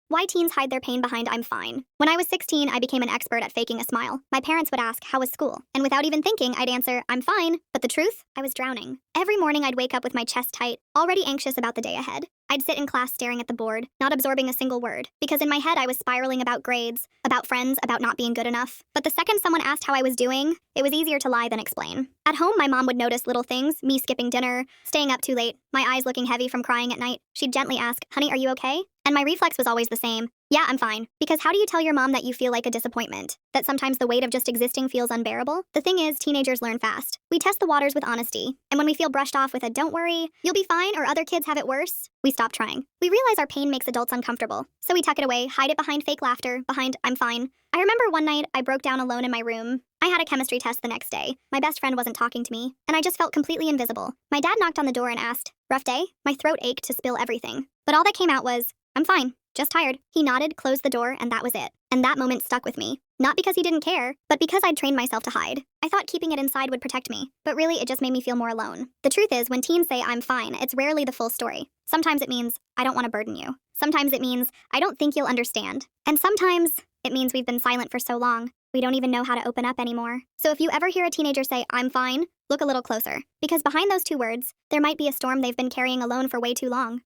Why teens hide their pain behind "I'm fine." When I was 16, I became an expert at faking a smile. My parents would ask, "How was school?" And without even thinking, I'd answer, "I'm fine." But the truth? I was drowning. Every morning, I'd wake up with my chest tight, already anxious about the day ahead. I'd sit in class staring at the board, not absorbing a single word, because in my head I was spiraling about grades, about friends, about not being good enough. But the second someone asked how I was doing, it was easier to lie than explain. At home, my mom would notice little things, me skipping dinner, staying up too late, my eyes looking heavy from crying at night. She'd gently ask, "Honey, are you okay?" And my reflex was always the same. "Yeah, I'm fine." Because how do you tell your mom that you feel like a disappointment? That sometimes the weight of just existing feels unbearable? The thing is, teenagers learn fast. We test the waters with honesty. And when we feel brushed off with a "don't worry, you'll be fine," or "other kids have it worse," we stop trying. We realize our pain makes adults uncomfortable. So we tuck it away, hide it behind fake laughter, behind "I'm fine." I remember one night I broke down alone in my room. I had a chemistry test the next day. My best friend wasn't talking to me, and I just felt completely invisible. My dad knocked on the door and asked, "Rough day?" My throat ached to spill everything. But all that came out was, "I'm fine. Just tired." He nodded, closed the door, and that was it. And that moment stuck with me. Not because he didn't care, but because I'd trained myself to hide. I thought keeping it inside would protect me, but really it just made me feel more alone. The truth is, when teens say "I'm fine," it's rarely the full story. Sometimes it means, "I don't want to burden you." Sometimes it means, "I don't think you'll understand." And sometimes it means we've been silent for so long, we don't even know how to open up anymore. So if you ever hear a teenager say "I'm fine," look a little closer. Because behind those two words, there might be a storm they've been carrying alone for way too long.